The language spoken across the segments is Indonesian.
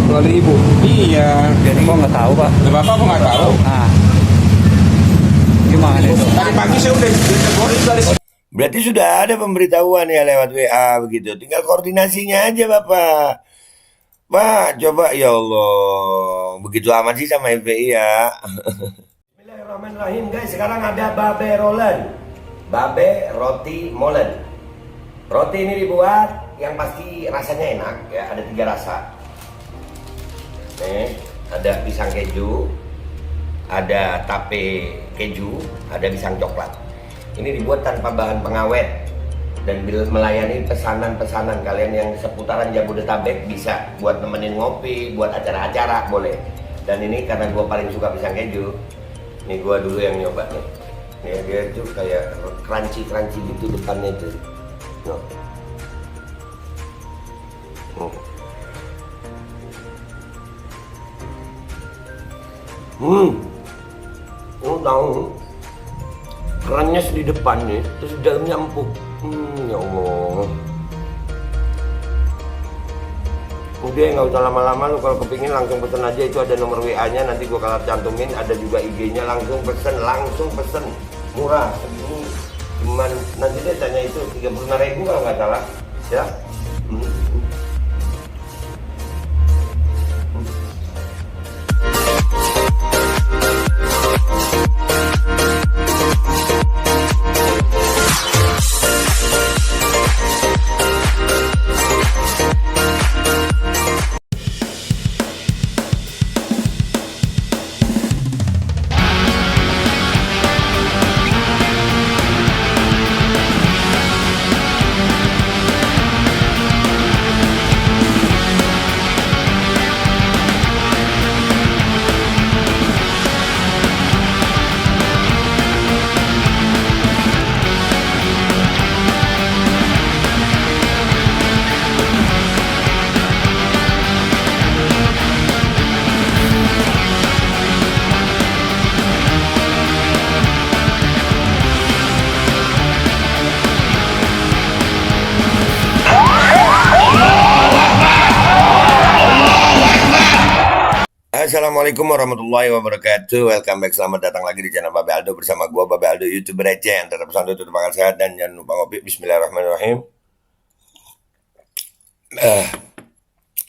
Melalui ibu. Iya. Jadi kok nggak tahu pak? Bapak kok nggak tahu? Nah, gimana itu? Tadi pagi saya udah ditegur dari. Berarti sudah ada pemberitahuan ya lewat WA begitu. Tinggal koordinasinya aja Bapak. Pak, coba ya Allah. Begitu amat sih sama FPI ya. Bismillahirrahmanirrahim guys. Sekarang ada babe rolen. Babe roti molen. Roti ini dibuat yang pasti rasanya enak ya. Ada 3 rasa. Nih, ada pisang keju, ada tape keju, ada pisang coklat. Ini dibuat tanpa bahan pengawet dan melayani pesanan-pesanan kalian yang seputaran Jabodetabek, bisa buat nemenin ngopi, buat acara-acara boleh. Dan ini karena gue paling suka pisang keju, ini gue dulu yang nyoba nih. Nih dia tuh kayak crunchy gitu depannya tuh. No. Tahu kerannya di depan nih, terus di dalamnya empuk. Ya Allah. Udah nggak usah lama-lama, lu kalau kepingin langsung pesen aja, itu ada nomor WA-nya, nanti gua kalau cantumin, ada juga IG-nya, langsung pesen, murah segini. Cuman nanti dia tanya itu 35.000 kalau nggak salah, ya. Assalamualaikum warahmatullahi wabarakatuh. Welcome back, selamat datang lagi di channel Babe Aldo bersama gua Babe Aldo, YouTuber receh yang tetap santun, tetap bakal sehat, dan jangan lupa ngopi. Bismillahirrahmanirrahim.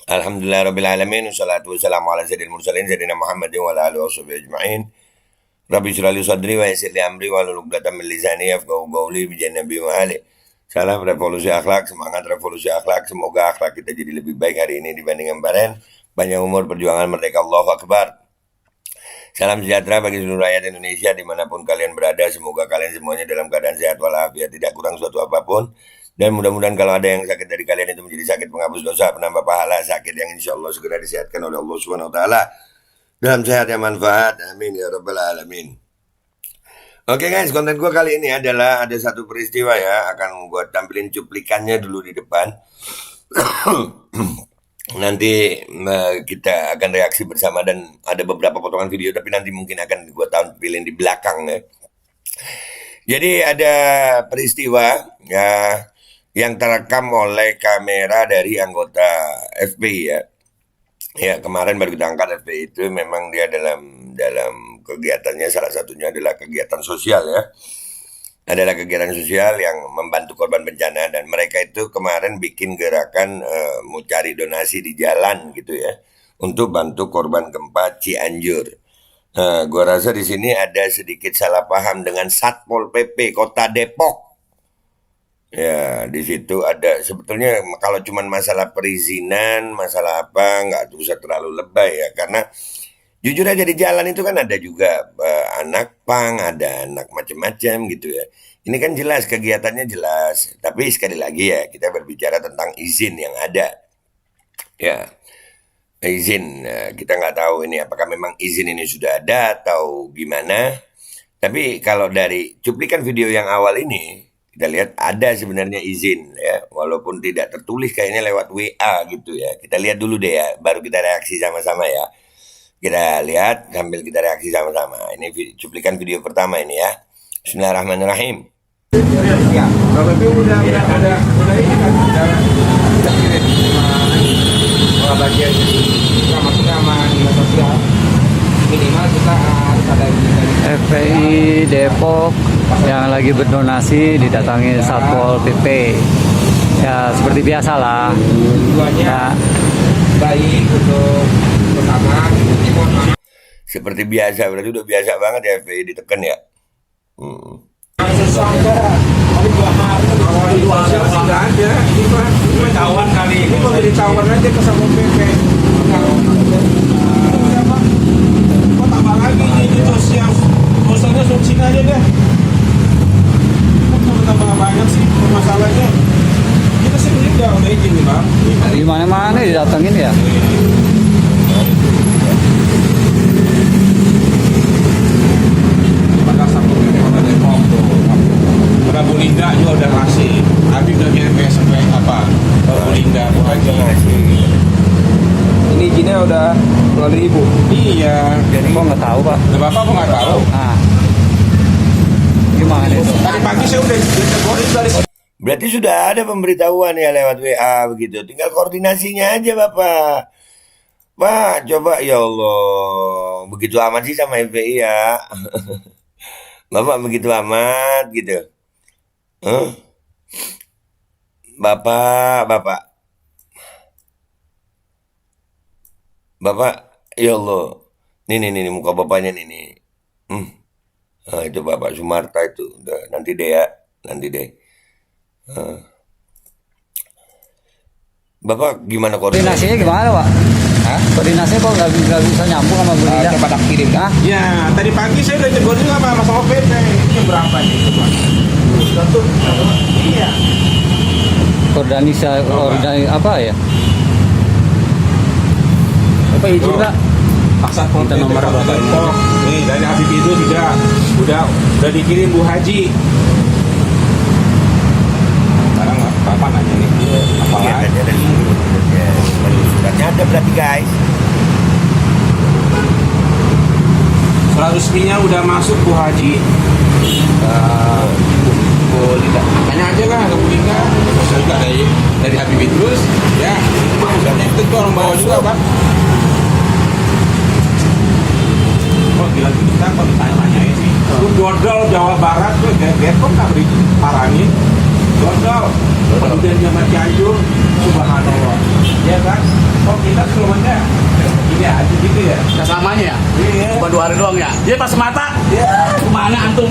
Alhamdulillahirrabbilalamin. Wassalatu wassalamu ala sayyidil mursalin sayyidina Muhammadin wa ala alihi washabihi ajma'in. Rabbi shrah li sadri wa yassir li amri wahlul 'uqdatam min lisani yafqahu qawli bi nabi wa ali. Salam revolusi akhlak, semangat revolusi akhlak. Semoga akhlak kita jadi lebih baik hari ini dibanding kemarin. Panjang umur, perjuangan, merdeka, Allahu Akbar. Salam sejahtera bagi seluruh rakyat Indonesia dimanapun kalian berada. Semoga kalian semuanya dalam keadaan sehat walafiat, tidak kurang suatu apapun. Dan mudah-mudahan kalau ada yang sakit dari kalian itu menjadi sakit penghapus dosa, penambah pahala, sakit yang insya Allah segera disehatkan oleh Allah Subhanahu Wa Taala dalam sehat yang manfaat. Amin ya rabbal alamin. Oke guys, konten gue kali ini adalah ada satu peristiwa ya, akan gue tampilin cuplikannya dulu di depan. Nanti kita akan reaksi bersama dan ada beberapa potongan video, tapi nanti mungkin akan gue tampilin di belakang ya. Jadi ada peristiwa ya yang terekam oleh kamera dari anggota FPI ya. Ya, kemarin baru kita angkat FPI itu, memang dia dalam kegiatannya salah satunya adalah kegiatan sosial ya. Adalah kegiatan sosial yang membantu korban bencana, dan mereka itu kemarin bikin gerakan mau cari donasi di jalan gitu ya untuk bantu korban gempa Cianjur. Gua rasa di sini ada sedikit salah paham dengan Satpol PP Kota Depok. Ya, di situ ada sebetulnya kalau cuman masalah perizinan, masalah apa, nggak usah terlalu lebay ya, karena jujur aja di jalan itu kan ada juga anak pang, ada anak macam-macam gitu ya. Ini kan jelas kegiatannya jelas, tapi sekali lagi ya kita berbicara tentang izin yang ada. Ya, izin kita nggak tahu ini apakah memang izin ini sudah ada atau gimana. Tapi kalau dari cuplikan video yang awal ini kita lihat ada sebenarnya izin ya, walaupun tidak tertulis, kayaknya lewat WA gitu ya. Kita lihat dulu deh ya, baru kita reaksi sama-sama ya. Kita lihat sambil kita reaksi sama-sama. Ini cuplikan video pertama ini ya. Bismillahirrahmanirrahim. Ya, kalau itu udah ini kan, udah kirim bagian minimal kita harus ada izin dari FPI Depok yang lagi berdonasi didatangi Satpol PP. Ya seperti biasa lah. tujuannya Ya, baik untuk bersama. Seperti biasa, berarti udah biasa banget ya FPI ditekan ya. Awal sosial sih nggak ada. Ini mah tawan kali. Ini mau jadi tawan aja ke Satpol PP. Kok tambah lagi ini sosial? Sosialnya solusinya aja deh. Kok tambah banyak sih masalahnya? Kita sih udah izin nih bang. di mana-mana didatengin ya. Pada Satpol PP Kota Depok tuh. Pada Bu Linda juga udah kasih. Habib udah ngirim ke SMP apa? Bu Linda, Bu Haji. Ini izinnya udah 2.000. Iya. Jadi kok nggak tahu Pak? Nah, Bapak kok nggak tahu? Nah, gimana itu? Tadi pagi saya udah ditelepon dari Berarti sudah ada pemberitahuan ya lewat WA begitu. Tinggal koordinasinya aja Bapak. Pak, coba ya Allah. Begitu amat sih sama FPI ya. Bapak begitu amat gitu. Huh? Bapak. Bapak, ya Allah. Nih, muka bapaknya nih. Nah, itu Bapak Sumarta itu. Udah, nanti deh ya. Nanti deh. Bapak gimana koordinasi? Koordinasinya gimana Pak? Hah? Koordinasinya kok nggak bisa nyambung sama Bu Linda? coba tak kirim Hah? Ya, tadi pagi saya udah tegur juga sama Satpol PP. Ini jam berapa nih? Coba. Iya. Koordinasi apa ya? Apa izin Pak? Pak Satpol Minta PP nomor Kota Bapak ini Depok. Nih dari Habib itu udah dikirim Bu Haji. Sekarang Bapak nanya nih. Apa Iya, lagi? ada suratnya ada berarti guys. Surat resminya udah masuk Bu Haji. Bu Linda. Tanya aja lah ke Bu Linda. Saya juga dari Habib terus. Ya, maksudnya itu orang bawa juga Pak. Oh gila kita kalau ditanya-tanyain sih. Lu dodol Jawa Barat tuh Depok nggak beri parani. Dodol. Kemudian sama Cianjur, subhanallah. Ya kan? Oh kita semuanya ini aja gitu ya. Nggak selamanya ya? Iya. Cuma 2 hari doang ya? Dia pas mata, kemana antum?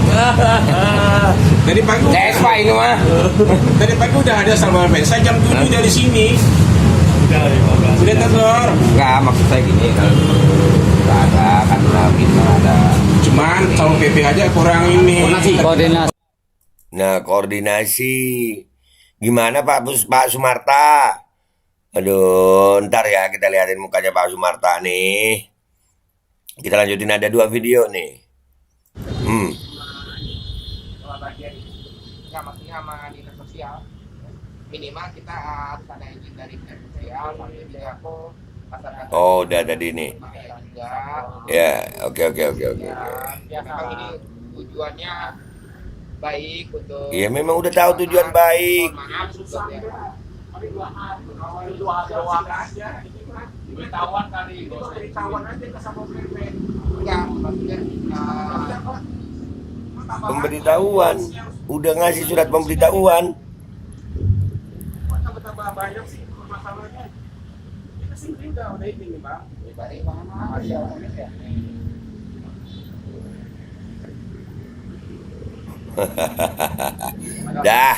Dari pagi udah ini mah. Dari pagi udah ada sama saya jam 7 dari sini. Udah teror. Enggak, maksud saya gini, kalau nggak ada kan udah kita ada. Cuman kalau PP aja kurang ini. Koordinasi. Nah, koordinasi gimana Pak Sumarta? Aduh, ntar ya kita liatin mukanya Pak Sumarta nih. Kita lanjutin, ada 2 video nih. Nggak, maksudnya sama dinas sosial. Minimal kita harus ada izin dari dinas sosial, sampai di Depok, pasar Oh, udah tadi nih. juga. Ya, oke. Ya, memang ini tujuannya baik untuk. Iya, memang udah tahu tujuan baik. Maaf, susah ya. Tawan kali. Enggak, maksudnya Pemberitahuan, udah ngasih surat pemberitahuan. Tambah banyak sih masalahnya. Kita sih udah ini Bang. dari mana ya? Dah.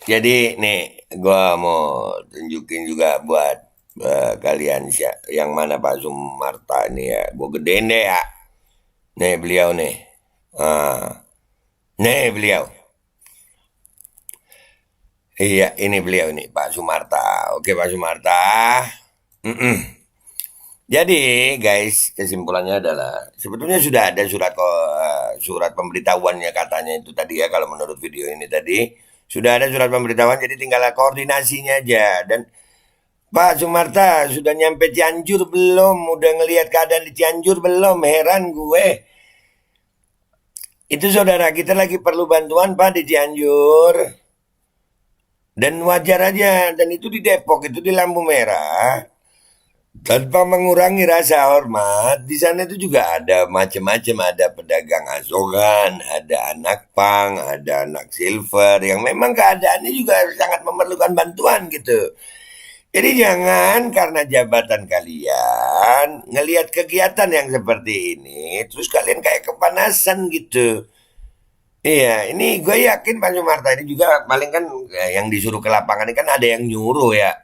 Jadi nih, gua mau tunjukin juga buat kalian yang mana Pak Sumarta ini ya. Gua gedein deh ya. Nih beliau nih. Nih beliau. Iya, ini beliau nih Pak Sumarta. Oke Pak Sumarta. Jadi guys, kesimpulannya adalah sebetulnya sudah ada surat pemberitahuannya katanya itu tadi ya, kalau menurut video ini tadi sudah ada surat pemberitahuan, jadi tinggal koordinasinya aja. Dan Pak Sumarta sudah nyampe Cianjur belum? Udah ngelihat keadaan di Cianjur belum? Heran gue. Itu saudara kita lagi perlu bantuan Pak di Cianjur. Dan wajar aja, dan itu di Depok, itu di lampu merah. Tanpa mengurangi rasa hormat, di sana itu juga ada macam-macam, ada pedagang asongan, ada anak pang, ada anak silver yang memang keadaannya juga sangat memerlukan bantuan gitu. Jadi jangan karena jabatan kalian ngelihat kegiatan yang seperti ini, terus kalian kayak kepanasan gitu. Iya, ini gue yakin Pak Sumarta ini juga paling kan yang disuruh ke lapangan ini kan ada yang nyuruh ya.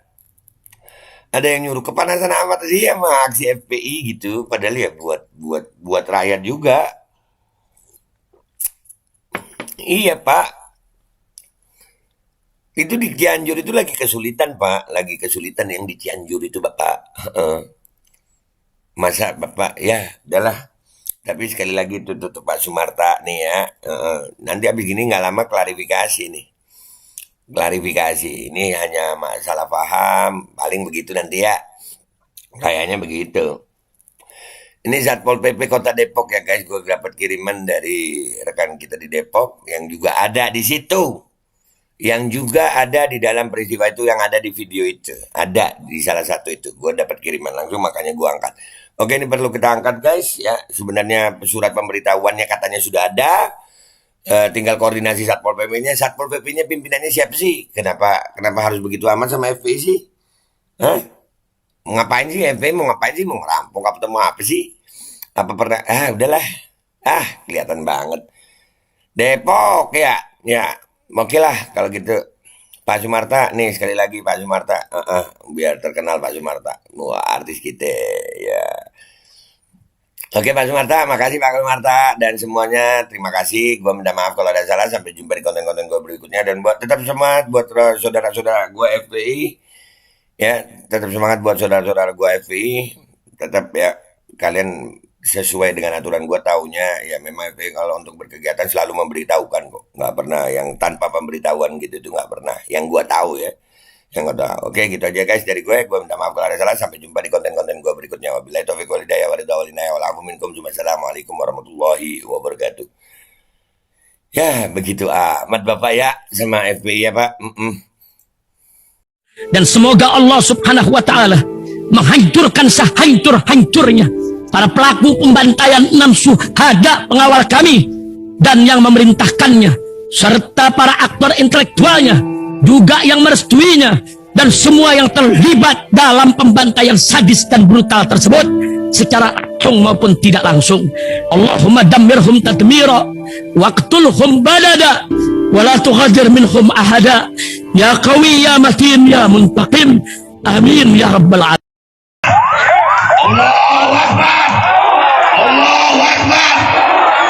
Ada yang nyuruh kepanasan amat sih sama aksi FPI gitu, padahal ya buat rakyat juga. Iya Pak, itu di Cianjur itu lagi kesulitan Pak, lagi kesulitan yang di Cianjur itu Bapak. Masa Bapak ya udahlah. Tapi sekali lagi itu tutup Pak Sumarta nih ya. Nanti abis gini nggak lama klarifikasi nih. Klarifikasi ini hanya masalah paham, paling begitu nanti ya. Kayaknya begitu. Ini Satpol PP Kota Depok ya guys, gue dapat kiriman dari rekan kita di Depok yang juga ada di situ. Yang juga ada di dalam peristiwa itu, yang ada di video itu. Ada di salah satu itu. Gue dapat kiriman langsung, makanya gue angkat. Oke, ini perlu kita angkat guys ya. Sebenarnya surat pemberitahuannya katanya sudah ada. Tinggal koordinasi Satpol PP-nya. Satpol PP-nya pimpinannya siapa sih? Kenapa harus begitu amat sama FPI sih? Hah? Mau ngapain sih FPI? Mau ngapain sih? Mau ngerampok apa mau apa sih? Apa pernah? Udahlah. Kelihatan banget. Depok ya. Ya, oke lah kalau gitu. Pak Sumarta, nih sekali lagi Pak Sumarta. Biar terkenal Pak Sumarta. Wah, artis kita ya. Oke Pak Sumarta, makasih Pak Sumarta dan semuanya, terima kasih. Gue minta maaf kalau ada salah. Sampai jumpa di konten-konten gue berikutnya. Dan buat tetap semangat buat saudara-saudara gue FPI, ya tetap semangat buat saudara-saudara gue FPI. Tetap ya kalian sesuai dengan aturan gue taunya ya, memang FPI kalau untuk berkegiatan selalu memberitahukan kok. Nggak pernah yang tanpa pemberitahuan gitu, itu nggak pernah. Yang gue tahu ya. Yang udah. Oke, gitu aja guys dari gue minta maaf kalau ada salah. Sampai jumpa di konten-konten gue berikutnya. Wabillahi taufiq wal hidayah wa ridha wal inayah wal afu minkum. Assalamualaikum warahmatullahi wabarakatuh. Ya begitu amat Bapak ya sama FPI ya Pak. Dan semoga Allah subhanahu wa ta'ala menghancurkan sehancur-hancurnya para pelaku pembantaian 6 syuhada pengawal kami dan yang memerintahkannya, serta para aktor intelektualnya juga yang merestuinya, dan semua yang terlibat dalam pembantaian sadis dan brutal tersebut secara langsung maupun tidak langsung. Allahumma dammirhum tadmira waqtulhum balada wala tughadir minhum ahada ya qawi ya matin ya muntaqim amin ya rabbal alamin. Allahu Akbar.